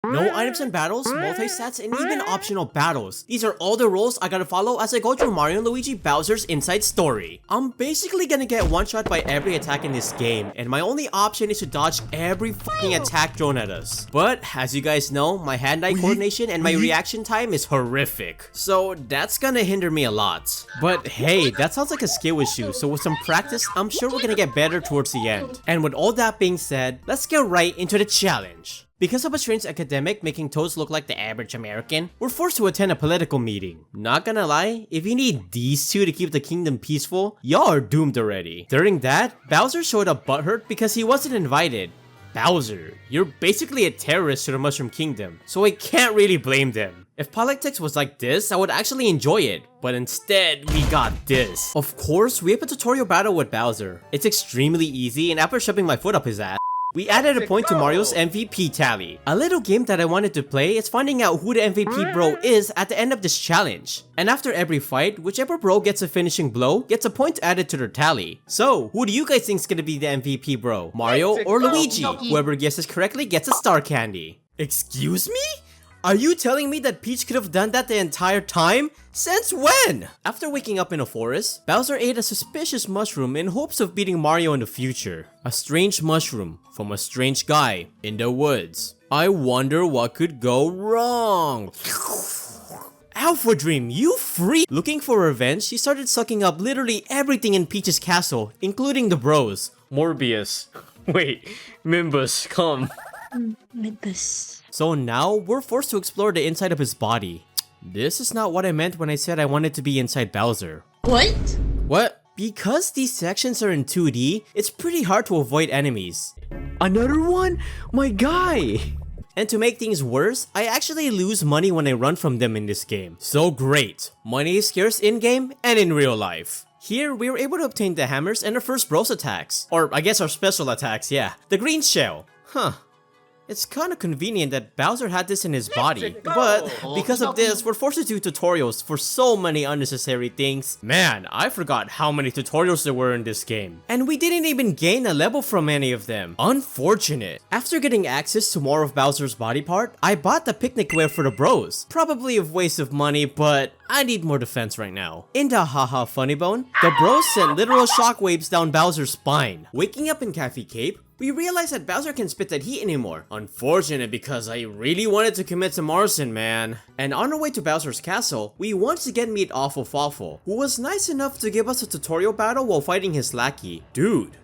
No items and battles, multistats, and even optional battles. These are all the rules I gotta follow as I go through Mario and Luigi Bowser's inside story. I'm basically gonna get one shot by every attack in this game, and my only option is to dodge every fucking attack thrown at us. But as you guys know, my hand-eye coordination and my reaction time is horrific, so that's gonna hinder me a lot. But hey, that sounds like a skill issue, so with some practice, I'm sure we're gonna get better towards the end. And with all that being said, let's get right into the challenge. Because of a strange academic making Toads look like the average American, we're forced to attend a political meeting. Not gonna lie, if you need these two to keep the kingdom peaceful, y'all are doomed already. During that, Bowser showed up butthurt because he wasn't invited. Bowser, you're basically a terrorist to the Mushroom Kingdom, so I can't really blame them. If politics was like this, I would actually enjoy it, but instead, we got this. Of course, we have a tutorial battle with Bowser. It's extremely easy, and after shoving my foot up his ass, we added a point to Mario's MVP tally. A little game that I wanted to play is finding out who the MVP bro is at the end of this challenge. And after every fight, whichever bro gets a finishing blow gets a point added to their tally. So, who do you guys think is gonna be the MVP bro? Mario or Luigi? Whoever guesses correctly gets a star candy. Excuse me? Are you telling me that Peach could have done that the entire time? Since when? After waking up in a forest, Bowser ate a suspicious mushroom in hopes of beating Mario in the future. A strange mushroom from a strange guy in the woods. I wonder what could go wrong. Alpha Dream, you freak! Looking for revenge, he started sucking up literally everything in Peach's castle, including the bros. Morbius. Wait, Mimbus, come. Mimbus. So now, we're forced to explore the inside of his body. This is not what I meant when I said I wanted to be inside Bowser. What? What? Because these sections are in 2D, it's pretty hard to avoid enemies. Another one? My guy! And to make things worse, I actually lose money when I run from them in this game. So great! Money is scarce in-game and in real life. Here, we were able to obtain the hammers and our first bros attacks. Or I guess our special attacks, yeah. The green shell. Huh. It's kinda convenient that Bowser had this in his body, but because of this, we're forced to do tutorials for so many unnecessary things. Man, I forgot how many tutorials there were in this game. And we didn't even gain a level from any of them. Unfortunate. After getting access to more of Bowser's body part, I bought the picnic wear for the bros. Probably a waste of money, but I need more defense right now. In the haha funny bone, the bros sent literal shockwaves down Bowser's spine. Waking up in Cafe Cape, we realized that Bowser can't spit that heat anymore. Unfortunate because I really wanted to commit some arson, man. And on our way to Bowser's castle, we once again meet Awful Fawful, who was nice enough to give us a tutorial battle while fighting his lackey. Dude,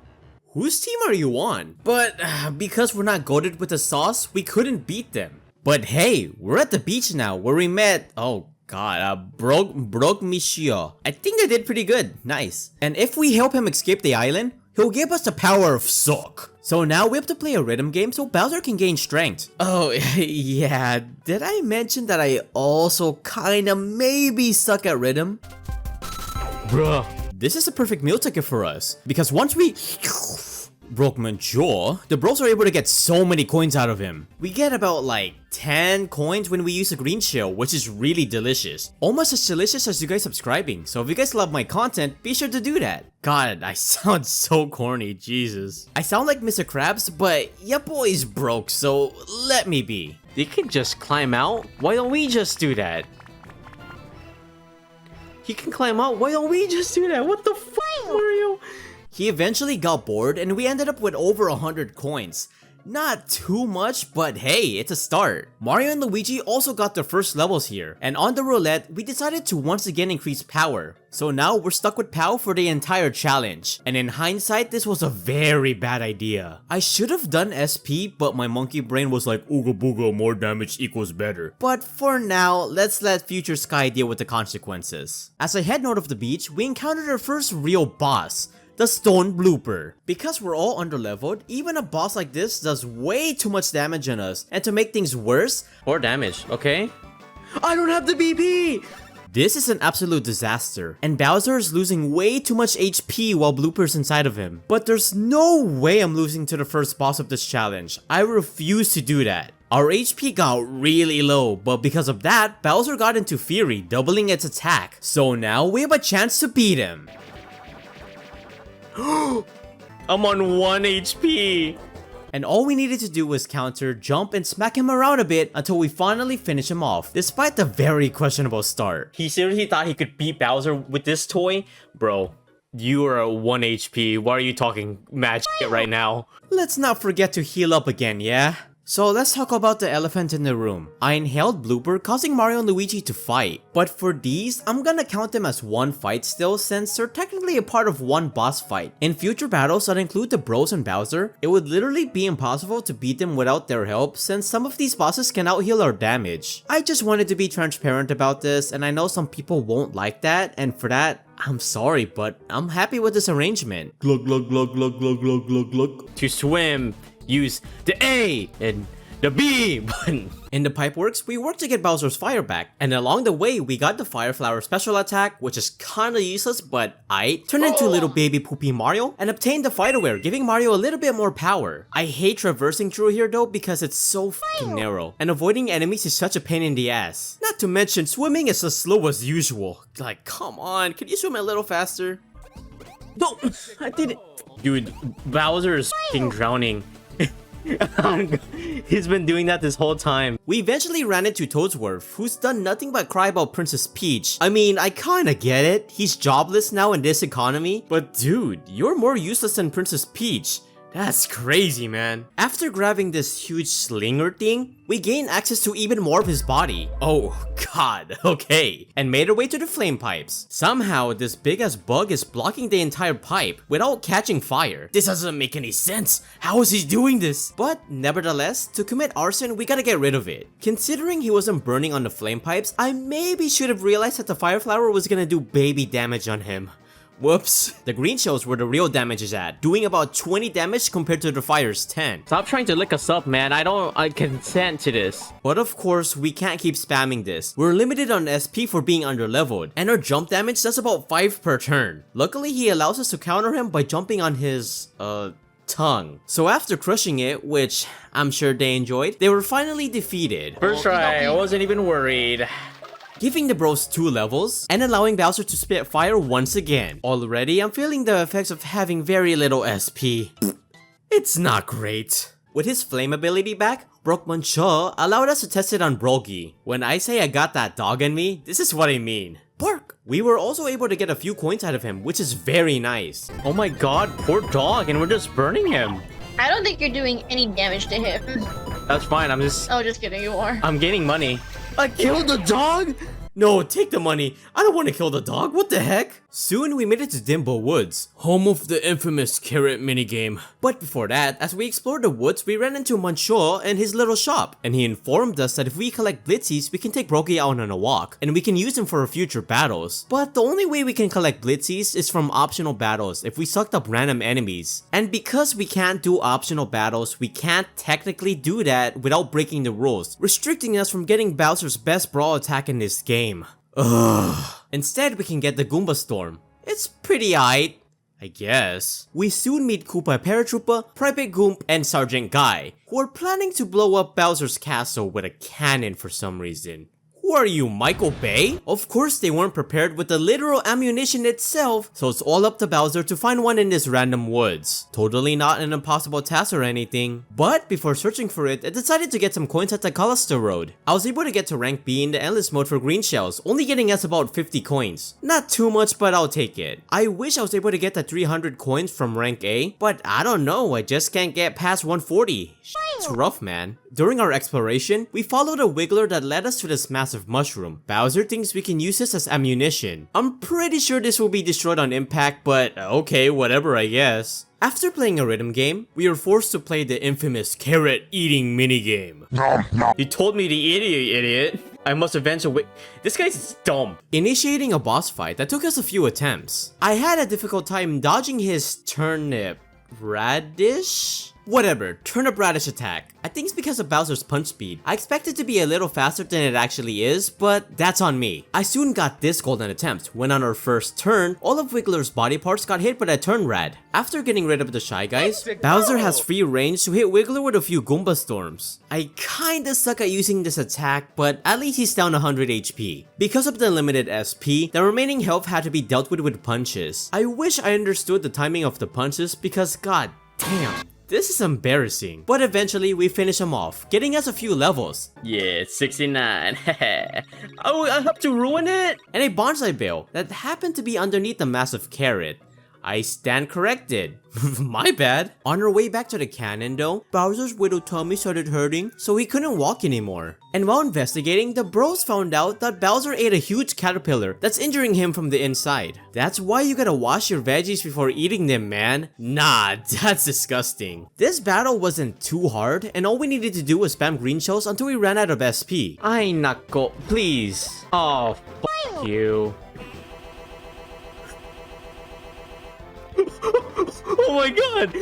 whose team are you on? But because we're not goated with the sauce, we couldn't beat them. But hey, we're at the beach now where we met, oh god, Broke Monsieur. I think they did pretty good, nice. And if we help him escape the island, he'll give us the power of Sock. So now we have to play a rhythm game so Bowser can gain strength. Oh, yeah, did I mention that I also kinda maybe suck at rhythm? Bruh. This is a perfect meal ticket for us, because once we broke Manjor, the bros are able to get so many coins out of him. We get about like 10 coins when we use a green shell, which is really delicious. Almost as delicious as you guys subscribing, so if you guys love my content, be sure to do that. God, I sound so corny, Jesus. I sound like Mr. Krabs, but ya boy's broke, so let me be. They can just climb out? Why don't we just do that? He can climb out, why don't we just do that? What the fuck, Mario? He eventually got bored and we ended up with over 100 coins. Not too much, but hey, it's a start. Mario and Luigi also got their first levels here, and on the roulette, we decided to once again increase power. So now we're stuck with POW for the entire challenge, and in hindsight, this was a very bad idea. I should have done SP, but my monkey brain was like, ooga booga, more damage equals better. But for now, let's let Future Sky deal with the consequences. As I head north of the beach, we encountered our first real boss, the Stone Blooper. Because we're all underleveled, even a boss like this does way too much damage on us, and to make things worse, More damage, okay? I don't have the BP! this is an absolute disaster, and Bowser is losing way too much HP while Blooper's inside of him. But there's no way I'm losing to the first boss of this challenge. I refuse to do that. Our HP got really low, but because of that, Bowser got into Fury, doubling its attack. So now we have a chance to beat him. I'm on 1 HP. and all we needed to do was counter, jump, and smack him around a bit until we finally finish him off, despite the very questionable start. He seriously thought he could beat Bowser with this toy? Bro, you are 1 HP. Why are you talking mad shit right now? Let's not forget to heal up again, yeah? So let's talk about the elephant in the room. I inhaled blooper, causing Mario and Luigi to fight. But for these, I'm gonna count them as one fight still, since they're technically a part of one boss fight. In future battles that include the Bros and Bowser, it would literally be impossible to beat them without their help, since some of these bosses can out-heal our damage. I just wanted to be transparent about this, and I know some people won't like that, and for that, I'm sorry, but I'm happy with this arrangement. Glug glug glug glug glug glug glug glug. To swim, use the A and the B button. In the pipe works, we worked to get Bowser's fire back, and along the way, we got the Fire Flower special attack, which is kinda useless, but I turned into little baby poopy Mario and obtained the Fight Aware, giving Mario a little bit more power. I hate traversing through here though because it's so fucking narrow, and avoiding enemies is such a pain in the ass. Not to mention, swimming is as slow as usual. Like, come on, can you swim a little faster? No, I did it. Dude, Bowser is fucking drowning. He's been doing that this whole time. We eventually ran into Toadsworth, who's done nothing but cry about Princess Peach. I mean, I kinda get it. He's jobless now in this economy. But dude, you're more useless than Princess Peach. That's crazy, man. After grabbing this huge slinger thing, we gained access to even more of his body. Oh god, okay. And made our way to the flame pipes. Somehow, this big ass bug is blocking the entire pipe without catching fire. This doesn't make any sense. How is he doing this? But nevertheless, to commit arson, we gotta get rid of it. Considering he wasn't burning on the flame pipes, I maybe should have realized that the fire flower was gonna do baby damage on him. Whoops. The green shells where the real damage is at, doing about 20 damage compared to the fire's 10. Stop trying to lick us up, man. I consent to this. But of course, we can't keep spamming this. We're limited on SP for being underleveled, and our jump damage does about 5 per turn. Luckily, he allows us to counter him by jumping on his, tongue. So after crushing it, which I'm sure they enjoyed, they were finally defeated. First try, I wasn't even worried. Giving the bros 2 levels, and allowing Bowser to spit fire once again. Already, I'm feeling the effects of having very little SP. It's not great. With his flame ability back, Brockmancha allowed us to test it on Brogy. When I say I got that dog in me, this is what I mean. Bark! We were also able to get a few coins out of him, which is very nice. Oh my god, poor dog, and we're just burning him. I don't think you're doing any damage to him. That's fine, I'm just kidding, you are. I'm gaining money. I killed the dog? No, take the money. I don't want to kill the dog. What the heck? Soon we made it to Dimble Woods, home of the infamous carrot minigame. But before that, as we explored the woods, we ran into Mancho and his little shop, and he informed us that if we collect Blitzies, we can take Brogy out on a walk, and we can use them for future battles. But the only way we can collect Blitzies is from optional battles if we sucked up random enemies. And because we can't do optional battles, we can't technically do that without breaking the rules, restricting us from getting Bowser's best brawl attack in this game. Ugh. Instead, we can get the Goomba Storm. It's pretty aight, I guess. We soon meet Koopa Paratroopa, Private Goomp, and Sergeant Guy, who are planning to blow up Bowser's castle with a cannon for some reason. Who are you, Michael Bay? Of course they weren't prepared with the literal ammunition itself, so it's all up to Bowser to find one in this random woods. Totally not an impossible task or anything. But before searching for it, I decided to get some coins at the Callister Road. I was able to get to rank B in the endless mode for green shells, only getting us about 50 coins. Not too much, but I'll take it. I wish I was able to get the 300 coins from rank A, but I don't know, I just can't get past 140. It's rough, man. During our exploration, we followed a wiggler that led us to this massive mushroom. Bowser thinks we can use this as ammunition. I'm pretty sure this will be destroyed on impact, but okay, whatever I guess. After playing a rhythm game, we were forced to play the infamous carrot eating minigame. You told me to eat it, you idiot. I must avenge a This guy's dumb. Initiating a boss fight that took us a few attempts. I had a difficult time dodging his turnip radish? Whatever, turnip radish attack. I think it's because of Bowser's punch speed. I expect it to be a little faster than it actually is, but that's on me. I soon got this golden attempt, when on our first turn, all of Wiggler's body parts got hit by a turn rad. After getting rid of the Shy Guys, Bowser has free range to hit Wiggler with a few Goomba Storms. I kinda suck at using this attack, but at least he's down 100 HP. Because of the limited SP, the remaining health had to be dealt with punches. I wish I understood the timing of the punches because god damn. This is embarrassing. But eventually, we finish him off, getting us a few levels. Yeah, 69. Oh, I have to ruin it? And a bonsai bale that happened to be underneath the massive carrot. I stand corrected. My bad. On our way back to the cannon though, Bowser's widow tummy started hurting, so he couldn't walk anymore. And while investigating, the bros found out that Bowser ate a huge caterpillar that's injuring him from the inside. That's why you gotta wash your veggies before eating them, man. Nah, that's disgusting. This battle wasn't too hard, and all we needed to do was spam green shells until we ran out of SP. Ay, nako, please. Oh, f you. Oh my god!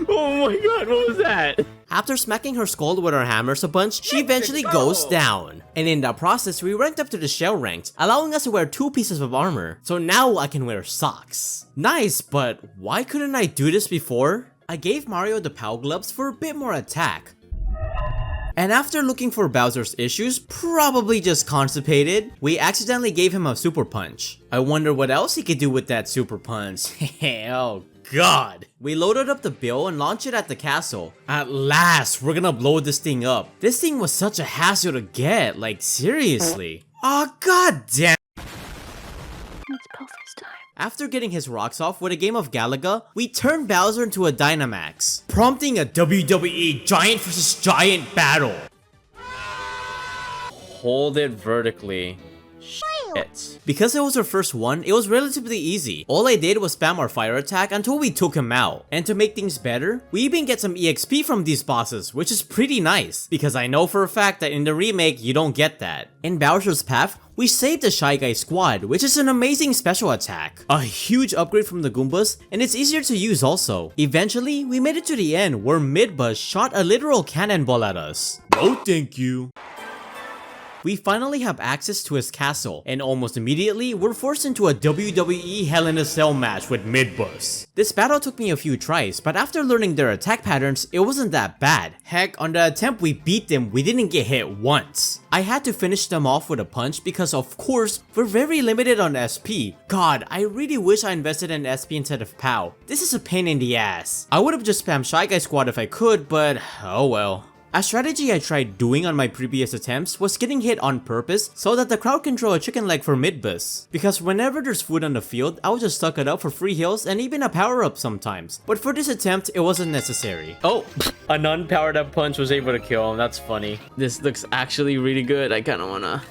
Oh my god, what was that? After smacking her skull with our hammers a bunch, she eventually goes down. And in that process, we ranked up to the shell ranks, allowing us to wear 2 pieces of armor. So now I can wear socks. Nice, but why couldn't I do this before? I gave Mario the POW gloves for a bit more attack. And after looking for Bowser's issues, probably just constipated, we accidentally gave him a super punch. I wonder what else he could do with that super punch. Oh god. We loaded up the bill and launched it at the castle. At last, we're gonna blow this thing up. This thing was such a hassle to get, like seriously. Oh god damn. It's Pelfie's time. After getting his rocks off with a game of Galaga, we turned Bowser into a Dynamax, prompting a WWE giant versus giant battle. Hold it vertically. Shit. Because it was our first one, it was relatively easy. All I did was spam our fire attack until we took him out. And to make things better, we even get some EXP from these bosses, which is pretty nice. Because I know for a fact that in the remake, you don't get that. In Bowser's Path, we saved the Shy Guy squad, which is an amazing special attack. A huge upgrade from the Goombas, and it's easier to use also. Eventually, we made it to the end where Midbuzz shot a literal cannonball at us. No thank you. We finally have access to his castle, and almost immediately, we're forced into a WWE Hell in a Cell match with Midbuzz. This battle took me a few tries, but after learning their attack patterns, it wasn't that bad. Heck, on the attempt we beat them, we didn't get hit once. I had to finish them off with a punch because of course, we're very limited on SP. God, I really wish I invested in SP instead of POW. This is a pain in the ass. I would have just spammed Shy Guy squad if I could, but oh well. A strategy I tried doing on my previous attempts was getting hit on purpose so that the crowd can throw a chicken leg for Midbuzz. Because whenever there's food on the field, I would just suck it up for free heals and even a power up sometimes. But for this attempt, it wasn't necessary. Oh, a non-powered up punch was able to kill him. That's funny. This looks actually really good. I kind of wanna...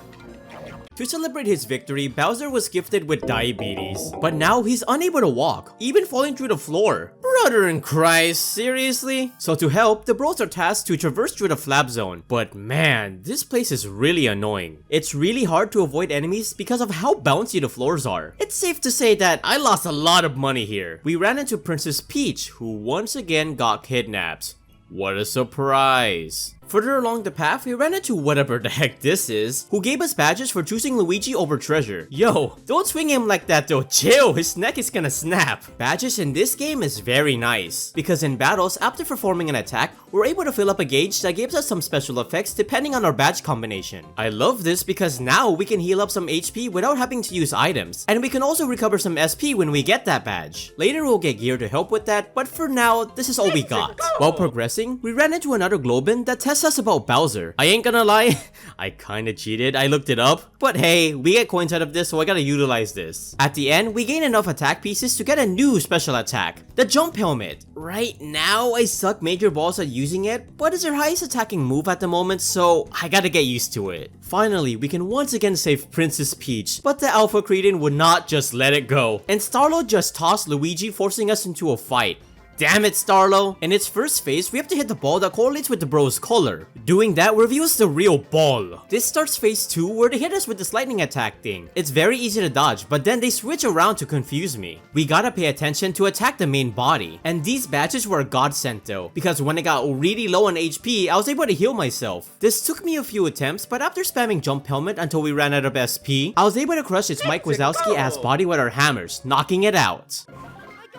To celebrate his victory, Bowser was gifted with diabetes. But now he's unable to walk, even falling through the floor. Brother in Christ, seriously? So to help, the bros are tasked to traverse through the flap zone. But man, this place is really annoying. It's really hard to avoid enemies because of how bouncy the floors are. It's safe to say that I lost a lot of money here. We ran into Princess Peach, who once again got kidnapped. What a surprise. Further along the path, we ran into whatever the heck this is, who gave us badges for choosing Luigi over treasure. Yo, don't swing him like that though, chill, his neck is gonna snap. Badges in this game is very nice, because in battles, after performing an attack, we're able to fill up a gauge that gives us some special effects depending on our badge combination. I love this because now we can heal up some HP without having to use items, and we can also recover some SP when we get that badge. Later we'll get gear to help with that, but for now, this is all we got. While progressing, we ran into another Globin that tests us about Bowser. I ain't gonna lie, I kinda cheated, I looked it up. But hey, we get coins out of this, so I gotta utilize this. At the end, we gain enough attack pieces to get a new special attack, the Jump Helmet. Right now, I suck major balls at using it, but it's our highest attacking move at the moment, so I gotta get used to it. Finally, we can once again save Princess Peach, but the Alpha Cretin would not just let it go, and Starlo just tossed Luigi, forcing us into a fight. Damn it, Starlo! In its first phase, we have to hit the ball that correlates with the bro's color. Doing that reveals the real ball. This starts phase 2 where they hit us with this lightning attack thing. It's very easy to dodge, but then they switch around to confuse me. We gotta pay attention to attack the main body. And these badges were a godsend though, because when I got really low on HP, I was able to heal myself. This took me a few attempts, but after spamming Jump Helmet until we ran out of SP, I was able to crush its Mike Wazowski ass body with our hammers, knocking it out.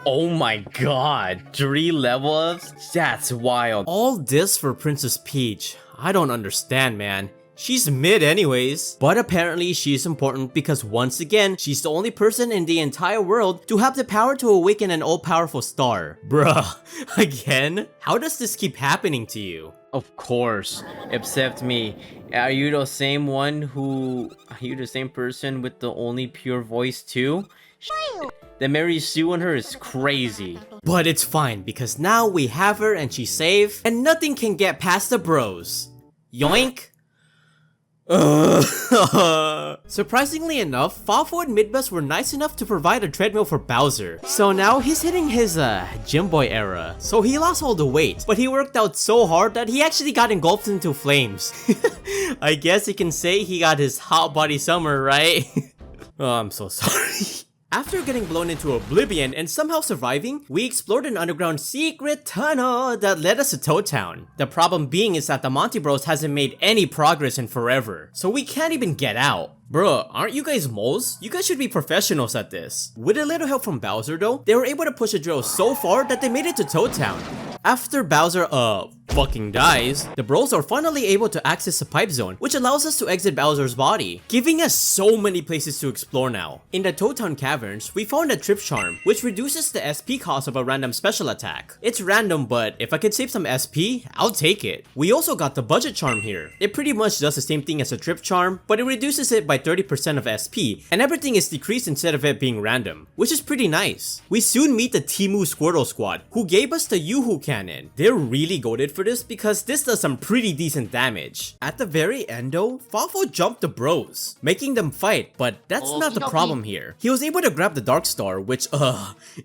Oh my god, 3 level ups? That's wild. All this for Princess Peach. I don't understand, man. She's mid anyways. But apparently she's important because once again, she's the only person in the entire world to have the power to awaken an all-powerful star. Bruh, again? How does this keep happening to you? Of course, except me. Are you the same person with the only pure voice too? The Mary Sue on her is crazy. But it's fine because now we have her and she's safe and nothing can get past the bros. Yoink! Surprisingly enough, Fawful and Midbus were nice enough to provide a treadmill for Bowser. So now he's hitting his gym boy era. So he lost all the weight, but he worked out so hard that he actually got engulfed into flames. I guess you can say he got his hot body summer, right? Oh, I'm so sorry. After getting blown into oblivion and somehow surviving, we explored an underground secret tunnel that led us to Toad Town. The problem being is that the Monty Bros hasn't made any progress in forever, so we can't even get out. Bruh, aren't you guys moles? You guys should be professionals at this. With a little help from Bowser though, they were able to push the drill so far that they made it to Toad Town. After Bowser, fucking dies, the bros are finally able to access the pipe zone, which allows us to exit Bowser's body, giving us so many places to explore now. In the Toad Town caverns, we found a trip charm, which reduces the SP cost of a random special attack. It's random, but if I could save some SP, I'll take it. We also got the budget charm here. It pretty much does the same thing as a trip charm, but it reduces it by 30% of SP, and everything is decreased instead of it being random, which is pretty nice. We soon meet the Timu Squirtle Squad, who gave us the Yoo-Hoo Cannon. They're really goated for this because this does some pretty decent damage. At the very end though, Fawful jumped the bros, making them fight, but that's not the problem here. He was able to grab the Dark Star, which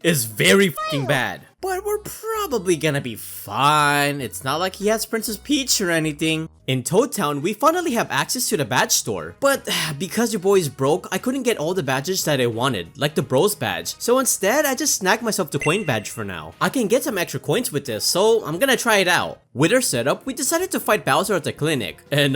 is very fucking bad. But we're probably gonna be fine. It's not like he has Princess Peach or anything. In Toad Town, we finally have access to the badge store. But because your boy is broke, I couldn't get all the badges that I wanted, like the Bros badge. So instead, I just snagged myself the coin badge for now. I can get some extra coins with this, so I'm gonna try it out. With our setup, we decided to fight Bowser at the clinic. And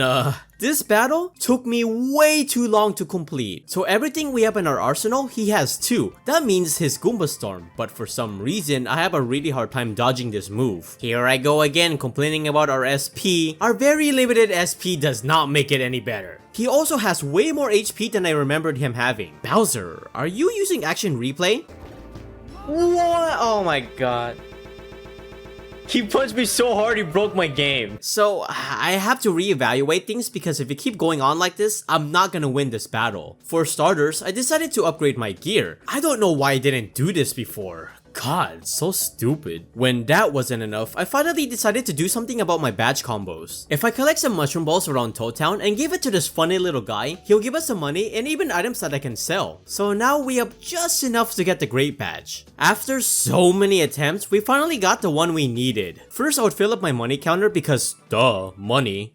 this battle took me way too long to complete. So everything we have in our arsenal, he has too. That means his Goomba Storm, but for some reason, I have a really hard time dodging this move. Here I go again complaining about our SP. Our very limited SP does not make it any better. He also has way more HP than I remembered him having. Bowser, are you using action replay? What? Oh my god. He punched me so hard he broke my game. So, I have to reevaluate things because if you keep going on like this, I'm not gonna win this battle. For starters, I decided to upgrade my gear. I don't know why I didn't do this before. God, so stupid. When that wasn't enough, I finally decided to do something about my badge combos. If I collect some mushroom balls around Toad Town and give it to this funny little guy, he'll give us some money and even items that I can sell. So now we have just enough to get the great badge. After so many attempts, we finally got the one we needed. First, I would fill up my money counter because, duh, money.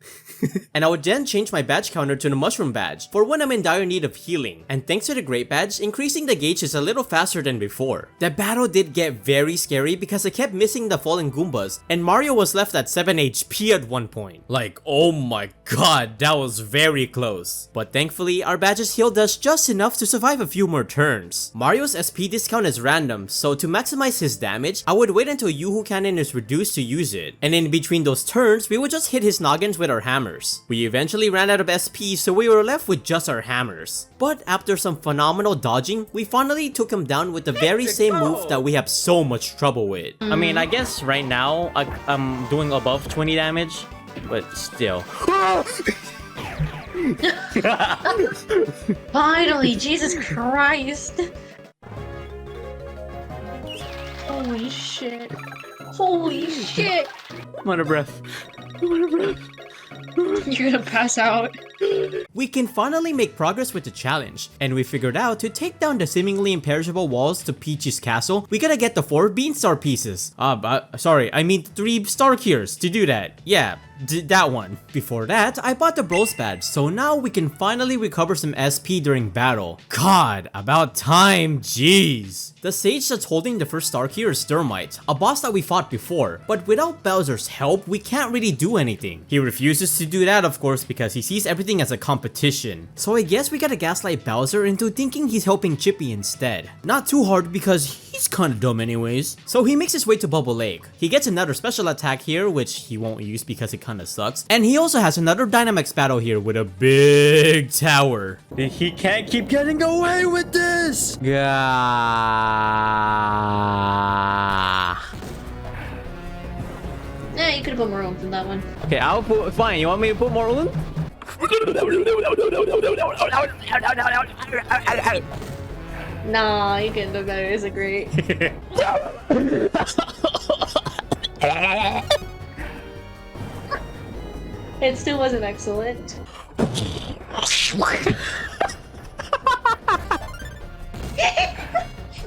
And I would then change my badge counter to the mushroom badge for when I'm in dire need of healing. And thanks to the great badge, increasing the gauge is a little faster than before. The battle did get very scary because I kept missing the fallen Goombas and Mario was left at 7 HP at one point. Like, oh my god, that was very close. But thankfully, our badges healed us just enough to survive a few more turns. Mario's SP discount is random, so to maximize his damage, I would wait until Yoo-Hoo Cannon is reduced to use it. And in between those turns, we would just hit his noggins with our hammers. We eventually ran out of SP, so we were left with just our hammers. But after some phenomenal dodging, we finally took him down with the very same move that we have so much trouble with. I mean, I guess right now I'm doing above 20 damage, but still. Finally, Jesus Christ. Holy shit. Holy shit. I'm out of breath. I'm out of breath. You're gonna pass out. We can finally make progress with the challenge, and we figured out to take down the seemingly imperishable walls to Peach's castle, we gotta get the 4 Beanstar pieces. Sorry, I mean 3 Star Cures to do that. Yeah, that one. Before that, I bought the Bros badge, so now we can finally recover some SP during battle. God, about time, jeez. The sage that's holding the first Star Cure is Thermite, a boss that we fought before, but without Bowser Bowser's help, we can't really do anything. He refuses to do that, of course, because he sees everything as a competition. So I guess we gotta gaslight Bowser into thinking he's helping Chippy instead. Not too hard because he's kinda dumb anyways. So he makes his way to Bubble Lake. He gets another special attack here, which he won't use because it kinda sucks. And he also has another Dynamax battle here with a big tower. He can't keep getting away with this! Yeah. Yeah, you could have put more oomph in that one. Okay, I'll put. Fine, you want me to put more oomph? Nah, you can do better. It's a great. It still wasn't excellent.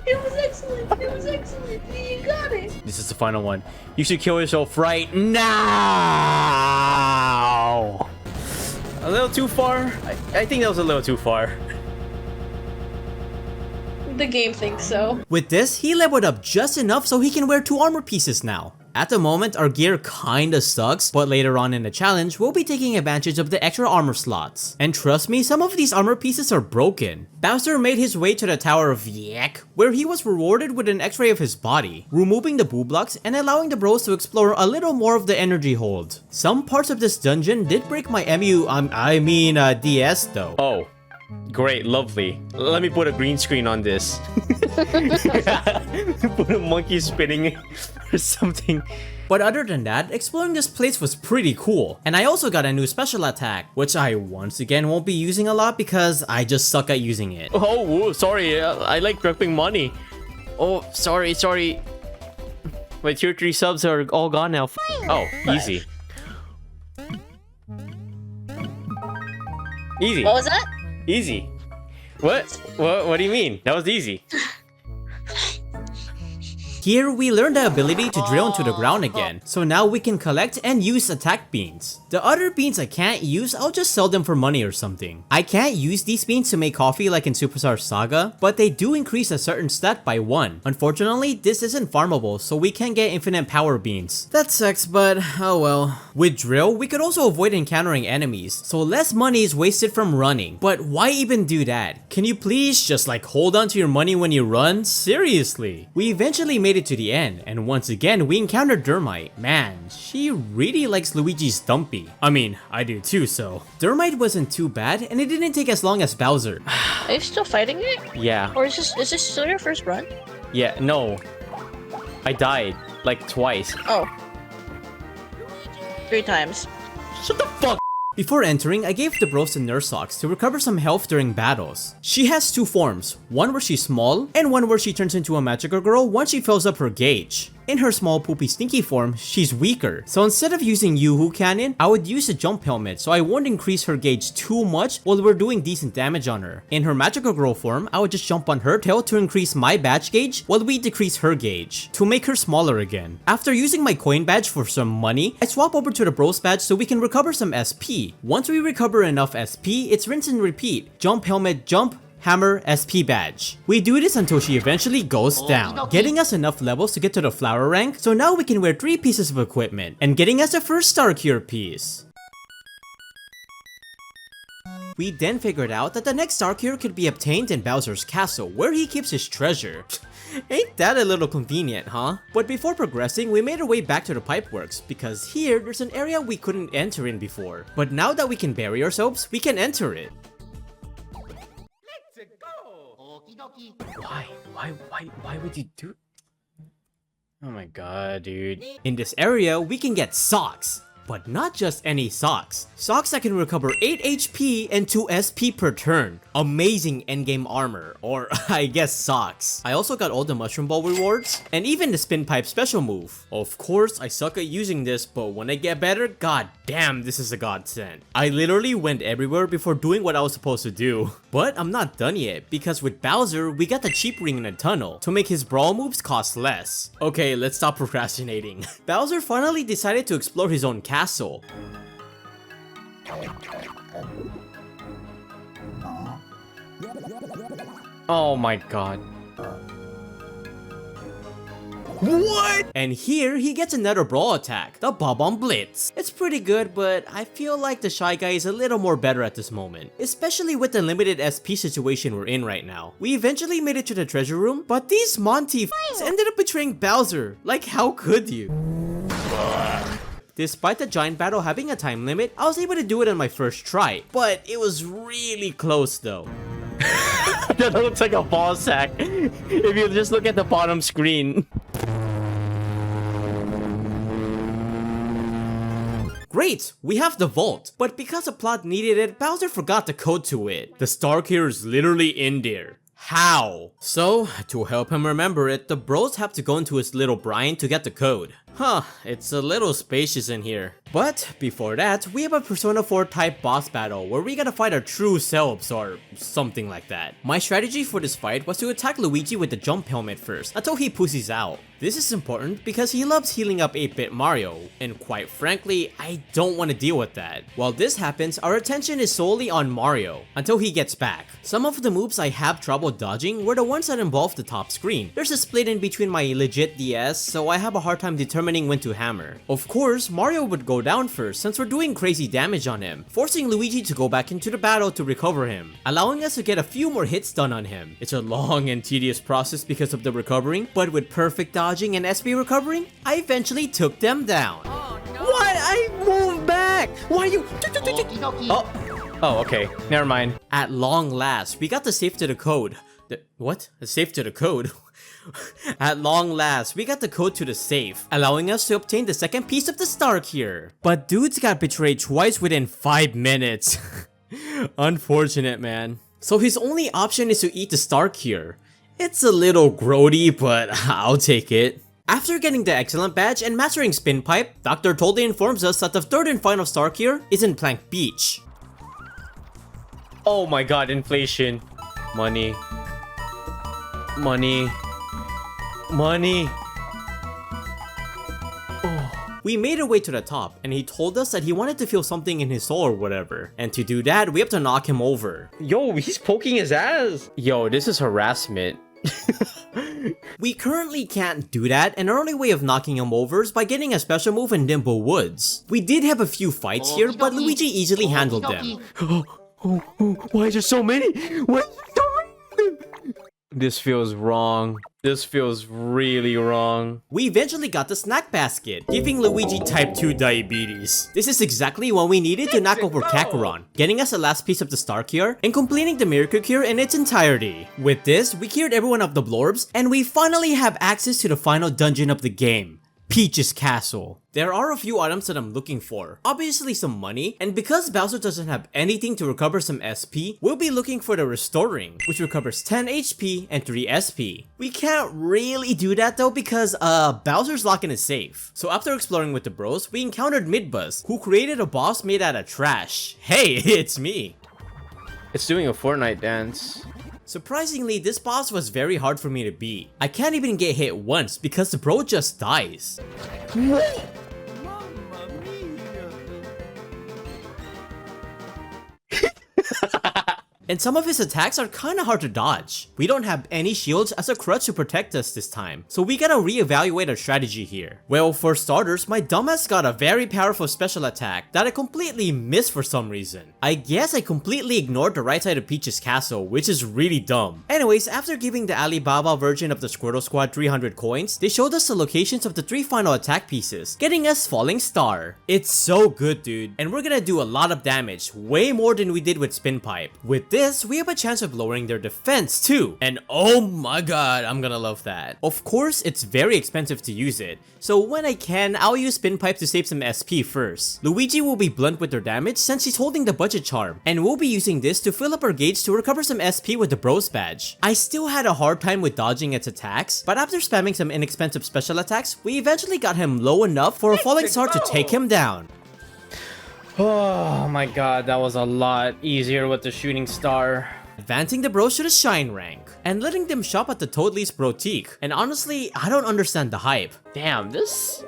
It was excellent. It was excellent. You got it. This is the final one. You should kill yourself right now. A little too far. I think that was a little too far. The game thinks so. With this, he leveled up just enough so he can wear 2 armor pieces now. At the moment, our gear kinda sucks, but later on in the challenge, we'll be taking advantage of the extra armor slots. And trust me, some of these armor pieces are broken. Bowser made his way to the Tower of Yak, where he was rewarded with an x-ray of his body, removing the boo blocks and allowing the bros to explore a little more of the energy hold. Some parts of this dungeon did break my DS though. Oh. Great, lovely. Let me put a green screen on this. Put a monkey spinning or something. But other than that, exploring this place was pretty cool. And I also got a new special attack, which I once again won't be using a lot because I just suck at using it. Oh, sorry. I like dropping money. Oh, sorry. My tier 3 subs are all gone now. Oh, easy. Easy. What was that? Easy. What do you mean? That was easy. Here, we learned the ability to drill into the ground again, so now we can collect and use attack beans. The other beans I can't use, I'll just sell them for money or something. I can't use these beans to make coffee like in Superstar Saga, but they do increase a certain stat by 1. Unfortunately, this isn't farmable, so we can't get infinite power beans. That sucks, but oh well. With drill, we could also avoid encountering enemies, so less money is wasted from running. But why even do that? Can you please just like hold on to your money when you run? Seriously. We eventually made it to the end, and once again we encountered Dermite. Man, she really likes Luigi's Dumpy. I mean, I do too, so. Dermite wasn't too bad, and it didn't take as long as Bowser. Are you still fighting it? Yeah. Or is this still your first run? Yeah, no. I died like twice. Oh. 3 times. Shut the fuck. Before entering, I gave the bros the nurse socks to recover some health during battles. She has 2 forms, one where she's small, and one where she turns into a magical girl once she fills up her gauge. In her small poopy stinky form, she's weaker, so instead of using Yoo-Hoo Cannon, I would use a jump helmet so I won't increase her gauge too much while we're doing decent damage on her. In her magical girl form, I would just jump on her tail to increase my badge gauge while we decrease her gauge, to make her smaller again. After using my coin badge for some money, I swap over to the bros badge so we can recover some SP. Once we recover enough SP, it's rinse and repeat. Jump helmet, jump, hammer, SP badge. We do this until she eventually goes down, getting us enough levels to get to the flower rank, so now we can wear 3 pieces of equipment, and getting us the first star cure piece. We then figured out that the next star cure could be obtained in Bowser's castle, where he keeps his treasure. Ain't that a little convenient, huh? But before progressing, we made our way back to the pipeworks, because here, there's an area we couldn't enter in before. But now that we can bury ourselves, we can enter it. Why would you do? Oh my god, dude. In this area, we can get socks. But not just any socks. Socks that can recover 8 HP and 2 SP per turn. Amazing endgame armor, or I guess socks. I also got all the mushroom ball rewards, and even the spin pipe special move. Of course, I suck at using this, but when I get better, god damn, this is a godsend. I literally went everywhere before doing what I was supposed to do. But I'm not done yet, because with Bowser, we got the cheap ring in a tunnel to make his brawl moves cost less. Okay, let's stop procrastinating. Bowser finally decided to explore his own castle. Oh my god. What? And here he gets another brawl attack, the Bob-omb Blitz. It's pretty good, but I feel like the Shy Guy is a little more better at this moment, especially with the limited SP situation we're in right now. We eventually made it to the treasure room, but these Monty ended up betraying Bowser. Like, how could you? Despite the giant battle having a time limit, I was able to do it on my first try, but it was really close though. That looks like a ball sack. If you just look at the bottom screen. Great, we have the vault, but because the plot needed it, Bowser forgot the code to it. The star key is literally in there. How? So, to help him remember it, the bros have to go into his little Brian to get the code. Huh, it's a little spacious in here. But before that, we have a Persona 4 type boss battle where we gotta fight our true selves or something like that. My strategy for this fight was to attack Luigi with the jump helmet first until he pussies out. This is important because he loves healing up 8-bit Mario, and quite frankly, I don't want to deal with that. While this happens, our attention is solely on Mario until he gets back. Some of the moves I have trouble dodging were the ones that involve the top screen. There's a split in between my legit DS, so I have a hard time determining when to hammer. Of course, Mario would go down first since we're doing crazy damage on him, forcing Luigi to go back into the battle to recover him, allowing us to get a few more hits done on him. It's a long and tedious process because of the recovering, but with perfect dodging and SP recovering, I eventually took them down. Oh, no. What? I moved back! Why are you... Oh, okay. Never mind. At long last, we got the safe to the code. What? The safe to the code? At long last, we got the code to the safe, allowing us to obtain the second piece of the star here. But dudes got betrayed twice within 5 minutes. Unfortunate, man. So his only option is to eat the star cure. It's a little grody, but I'll take it. After getting the excellent badge and mastering Spin Pipe, Dr. Tolde informs us that the third and final star cure is in Plank Beach. Oh my god, inflation. Money. Money. Money. We made our way to the top, and he told us that he wanted to feel something in his soul or whatever. And to do that, we have to knock him over. Yo, he's poking his ass. Yo, this is harassment. We currently can't do that, and our only way of knocking him over is by getting a special move in Nimble Woods. We did have a few fights here, but Luigi easily handled them. Why is there so many? What? This feels wrong. This feels really wrong. We eventually got the snack basket, giving Luigi type 2 diabetes. This is exactly what we needed to knock over Kakarot, getting us the last piece of the star cure and completing the miracle cure in its entirety. With this, we cured everyone of the blorbs, and we finally have access to the final dungeon of the game, Peach's Castle. There are a few items that I'm looking for. Obviously some money, and because Bowser doesn't have anything to recover some SP, we'll be looking for the Restoring, which recovers 10 HP and 3 SP. We can't really do that though because Bowser's locking his safe. So after exploring with the bros, we encountered Midbuzz, who created a boss made out of trash. Hey, it's me! It's doing a Fortnite dance. Surprisingly, this boss was very hard for me to beat. I can't even get hit once because the bro just dies. And some of his attacks are kinda hard to dodge. We don't have any shields as a crutch to protect us this time, so we gotta reevaluate our strategy here. Well, for starters, my dumbass got a very powerful special attack that I completely missed for some reason. I guess I completely ignored the right side of Peach's Castle, which is really dumb. Anyways, after giving the Alibaba version of the Squirtle Squad 300 coins, they showed us the locations of the 3 final attack pieces, getting us Falling Star. It's so good, dude, and we're gonna do a lot of damage, way more than we did with Spin Pipe. With this, we have a chance of lowering their defense too, and oh my god, I'm gonna love that. Of course, it's very expensive to use it, so when I can, I'll use Spin Pipe to save some SP first. Luigi will be blunt with their damage since he's holding the budget charm, and we'll be using this to fill up our gauge to recover some SP with the Bros badge. I still had a hard time with dodging its attacks, but after spamming some inexpensive special attacks, we eventually got him low enough for a Falling Star to take him down. Oh my god, that was a lot easier with the shooting star. Advancing the bros to the shine rank, and letting them shop at the Toadley's Brotique. And honestly, I don't understand the hype. Damn, this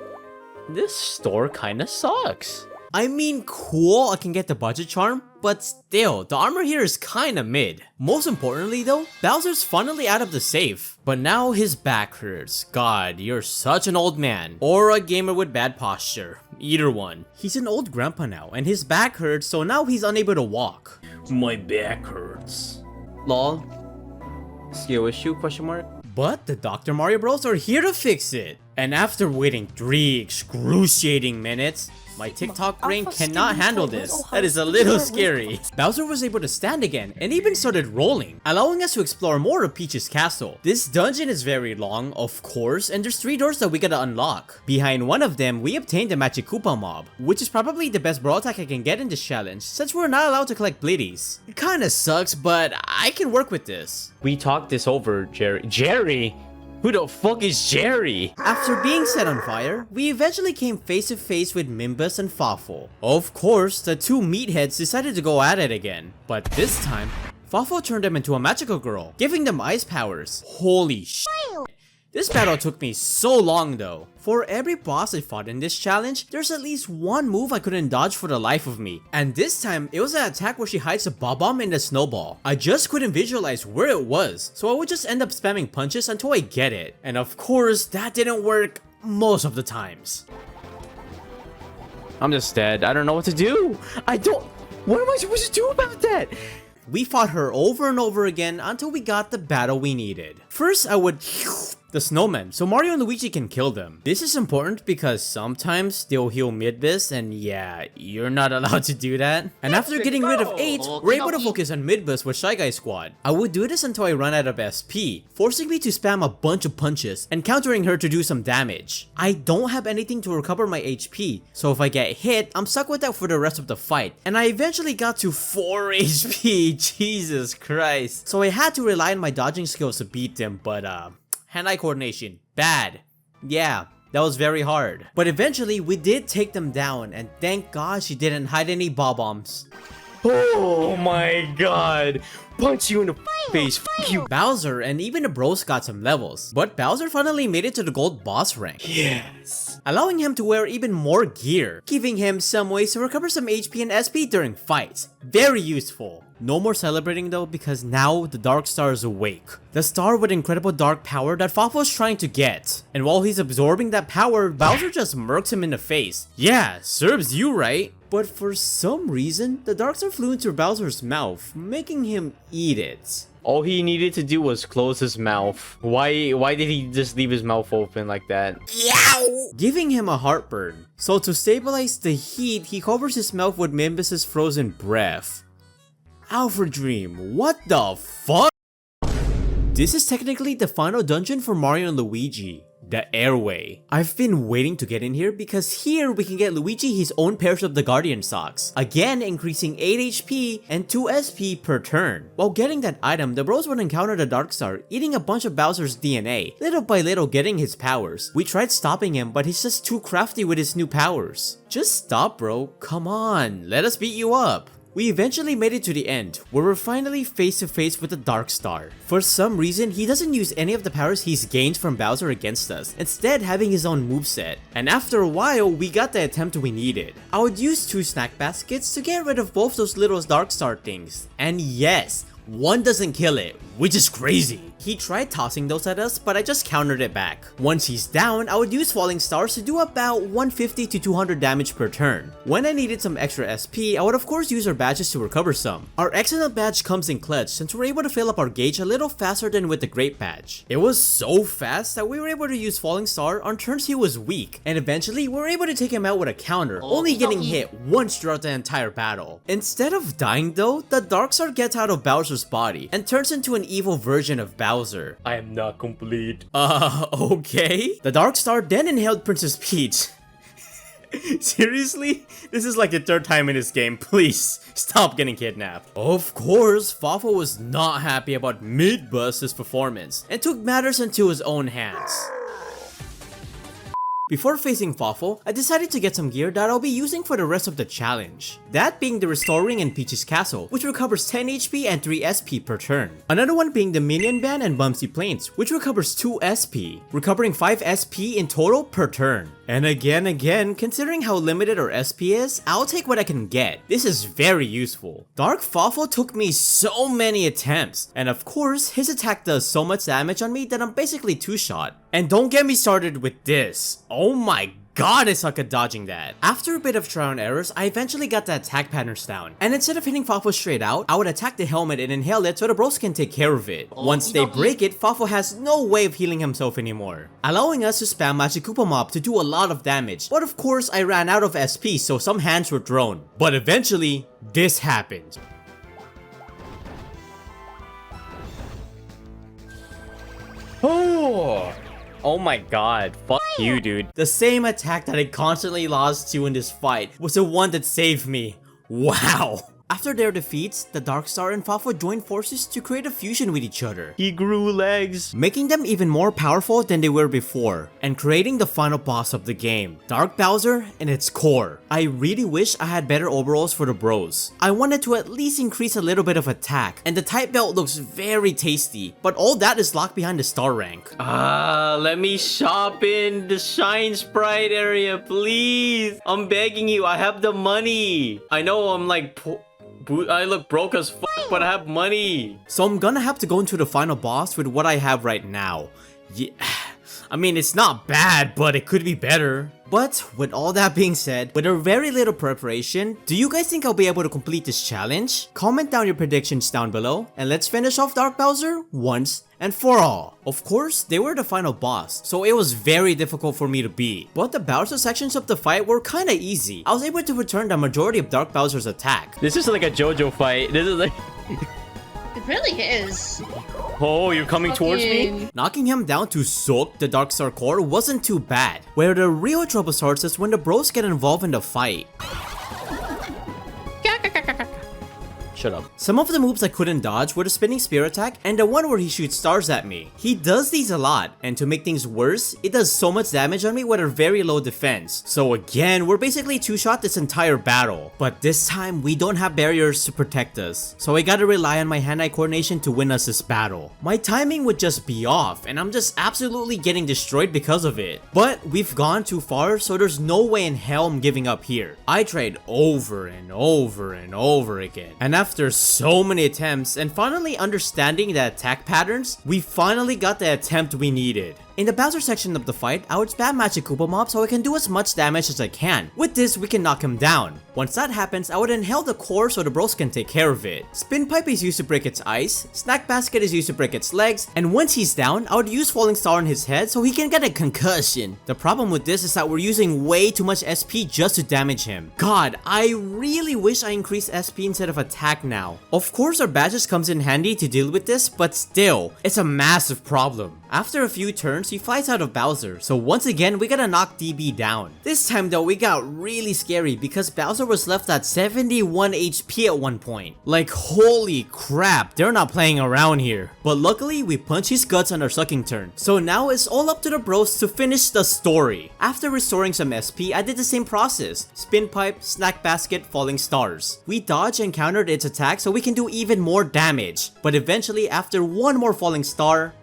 store kinda sucks. I mean, cool, I can get the budget charm, but still, the armor here is kinda mid. Most importantly though, Bowser's finally out of the safe. But now his back hurts. God, you're such an old man. Or a gamer with bad posture. Either one. He's an old grandpa now, and his back hurts, so now he's unable to walk. My back hurts. Lol. Skill issue, question mark? But the Dr. Mario Bros are here to fix it. And after waiting 3 excruciating minutes, my TikTok brain cannot handle this. That is a little scary. Bowser was able to stand again and even started rolling, allowing us to explore more of Peach's castle. This dungeon is very long, of course, and there's 3 doors that we gotta unlock. Behind one of them, we obtained the Magic Koopa mob, which is probably the best brawl attack I can get in this challenge, since we're not allowed to collect blitties. It kinda sucks, but I can work with this. We talked this over, Jerry. Jerry? Who the fuck is Jerry? After being set on fire, we eventually came face to face with Mimbus and Fawful. Of course, the 2 meatheads decided to go at it again, but this time, Fawful turned them into a magical girl, giving them ice powers. Holy sh**. This battle took me so long though. For every boss I fought in this challenge, there's at least one move I couldn't dodge for the life of me. And this time, it was an attack where she hides a bomb in the snowball. I just couldn't visualize where it was, so I would just end up spamming punches until I get it. And of course, that didn't work most of the times. I'm just dead. I don't know what to do. What am I supposed to do about that? We fought her over and over again until we got the battle we needed. First, I would the snowmen, so Mario and Luigi can kill them. This is important because sometimes they'll heal mid-bus, and yeah, you're not allowed to do that. And after getting rid of 8, we're able to focus on mid-bus with Shy Guy Squad. I would do this until I run out of SP, forcing me to spam a bunch of punches and countering her to do some damage. I don't have anything to recover my HP, so if I get hit, I'm stuck with that for the rest of the fight. And I eventually got to 4 HP, Jesus Christ. So I had to rely on my dodging skills to beat them, but hand-eye coordination, bad. Yeah, that was very hard. But eventually, we did take them down, and thank God she didn't hide any bombs. Oh my god. Punch you in the face. Fuck you. Bowser and even the bros got some levels, but Bowser finally made it to the gold boss rank. Yes. Allowing him to wear even more gear, giving him some ways to recover some HP and SP during fights. Very useful. No more celebrating though, because now the Dark Star is awake. The star with incredible dark power that Fawful is trying to get. And while he's absorbing that power, Bowser just murks him in the face. Yeah, serves you right. But for some reason, the Dark Star flew into Bowser's mouth, making him eat it. All he needed to do was close his mouth. Why did he just leave his mouth open like that? Yow! Giving him a heartburn. So to stabilize the heat, he covers his mouth with Mimbus's frozen breath. Alpha Dream, what the fuck? This is technically the final dungeon for Mario and Luigi, the Airway. I've been waiting to get in here because here we can get Luigi his own pairs of the Guardian Socks, again increasing 8 HP and 2 SP per turn. While getting that item, the bros would encounter the Dark Star, eating a bunch of Bowser's DNA, little by little getting his powers. We tried stopping him, but he's just too crafty with his new powers. Just stop, bro, come on, let us beat you up. We eventually made it to the end, where we're finally face to face with the Dark Star. For some reason, he doesn't use any of the powers he's gained from Bowser against us, instead having his own moveset. And after a while, we got the attempt we needed. I would use 2 snack baskets to get rid of both those little Dark Star things. And yes, one doesn't kill it, which is crazy. He tried tossing those at us, but I just countered it back. Once he's down, I would use Falling Stars to do about 150 to 200 damage per turn. When I needed some extra SP, I would of course use our badges to recover some. Our excellent badge comes in clutch since we're able to fill up our gauge a little faster than with the great badge. It was so fast that we were able to use Falling Star on turns he was weak, and eventually we were able to take him out with a counter, only getting hit once throughout the entire battle. Instead of dying though, the Dark Star gets out of Bowser's body and turns into an evil version of Bowser. I am not complete. Okay. The Dark Star then inhaled Princess Peach. Seriously? This is like the 3rd time in this game. Please, stop getting kidnapped. Of course, Fawful was not happy about Mid-Bus's performance and took matters into his own hands. Before facing Fawful, I decided to get some gear that I'll be using for the rest of the challenge. That being the Restoring in Peach's Castle, which recovers 10 HP and 3 SP per turn. Another one being the Minion Band and Bumsy Plains, which recovers 2 SP, recovering 5 SP in total per turn. And again, considering how limited our SP is, I'll take what I can get. This is very useful. Dark Fafo took me so many attempts, and of course, his attack does so much damage on me that I'm basically two-shot. And don't get me started with this. Oh my god, I suck at dodging that. After a bit of trial and errors, I eventually got the attack patterns down. And instead of hitting Fafo straight out, I would attack the helmet and inhale it so the bros can take care of it. Once they break it, Fafo has no way of healing himself anymore, allowing us to spam Magic Koopa Mob to do a lot of damage. But of course, I ran out of SP, so some hands were thrown. But eventually, this happened. Oh my god, fuck you, dude. The same attack that I constantly lost to in this fight was the one that saved me. Wow. After their defeats, the Darkstar and Fafo joined forces to create a fusion with each other. He grew legs, making them even more powerful than they were before, and creating the final boss of the game, Dark Bowser and its core. I really wish I had better overalls for the bros. I wanted to at least increase a little bit of attack, and the type belt looks very tasty, but all that is locked behind the star rank. let me shop in the Shine Sprite area, please. I'm begging you, I have the money. I know I'm like I look broke as fuck, but I have money. So I'm gonna have to go into the final boss with what I have right now. Yeah, I mean, it's not bad, but it could be better. But with all that being said, with a very little preparation, do you guys think I'll be able to complete this challenge? Comment down your predictions down below, and let's finish off Dark Bowser once and for all. Of course, they were the final boss, so it was very difficult for me to beat. But the Bowser sections of the fight were kinda easy. I was able to return the majority of Dark Bowser's attack. This is like a JoJo fight. This is like... It really is. Oh, you're coming towards me? Knocking him down to soak the Darkstar core wasn't too bad. Where the real trouble starts is when the bros get involved in the fight. Shut up. Some of the moves I couldn't dodge were the spinning spear attack and the one where he shoots stars at me. He does these a lot, and to make things worse, it does so much damage on me with a very low defense. So again, we're basically two-shot this entire battle. But this time, we don't have barriers to protect us, so I gotta rely on my hand-eye coordination to win us this battle. My timing would just be off, and I'm just absolutely getting destroyed because of it. But we've gone too far, so there's no way in hell I'm giving up here. I tried over and over and over again, and after so many attempts and finally understanding the attack patterns, we finally got the attempt we needed. In the Bowser section of the fight, I would spam Magic Koopa Mob so I can do as much damage as I can. With this, we can knock him down. Once that happens, I would inhale the core so the bros can take care of it. Spin Pipe is used to break its ice, Snack Basket is used to break its legs, and once he's down, I would use Falling Star on his head so he can get a concussion. The problem with this is that we're using way too much SP just to damage him. God, I really wish I increased SP instead of attack now. Of course our badges comes in handy to deal with this, but still, it's a massive problem. After a few turns, he flies out of Bowser, so once again we gotta knock DB down. This time though, we got really scary because Bowser was left at 71 HP at one point. Like, holy crap, they're not playing around here. But luckily, we punch his guts on our sucking turn, so now it's all up to the bros to finish the story. After restoring some SP, I did the same process. Spin Pipe, Snack Basket, Falling Stars. We dodged and countered its attack so we can do even more damage. But eventually, after one more Falling Star,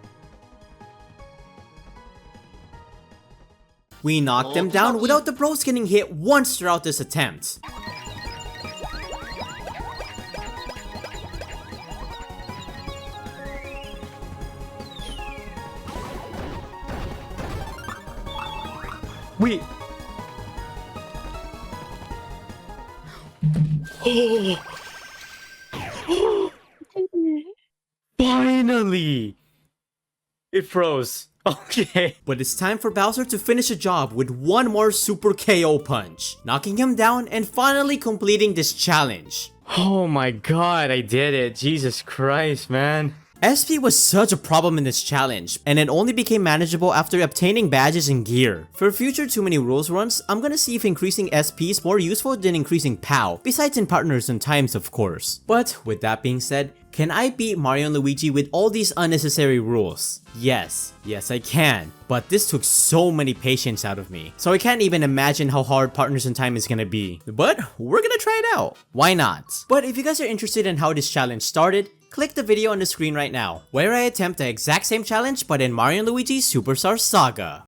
we knocked them down without the bros getting hit once throughout this attempt. Wait. Finally! It froze. Okay. But it's time for Bowser to finish the job with one more super KO punch, knocking him down and finally completing this challenge. Oh my god, I did it. Jesus Christ, man. SP was such a problem in this challenge, and it only became manageable after obtaining badges and gear. For future Too Many Rules runs, I'm gonna see if increasing SP is more useful than increasing POW, besides in partners and times of course. But with that being said, can I beat Mario and Luigi with all these unnecessary rules? Yes I can, but this took so many patience out of me, so I can't even imagine how hard Partners in Time is gonna be. But we're gonna try it out, why not? But if you guys are interested in how this challenge started, click the video on the screen right now, where I attempt the exact same challenge but in Mario and Luigi Superstar Saga.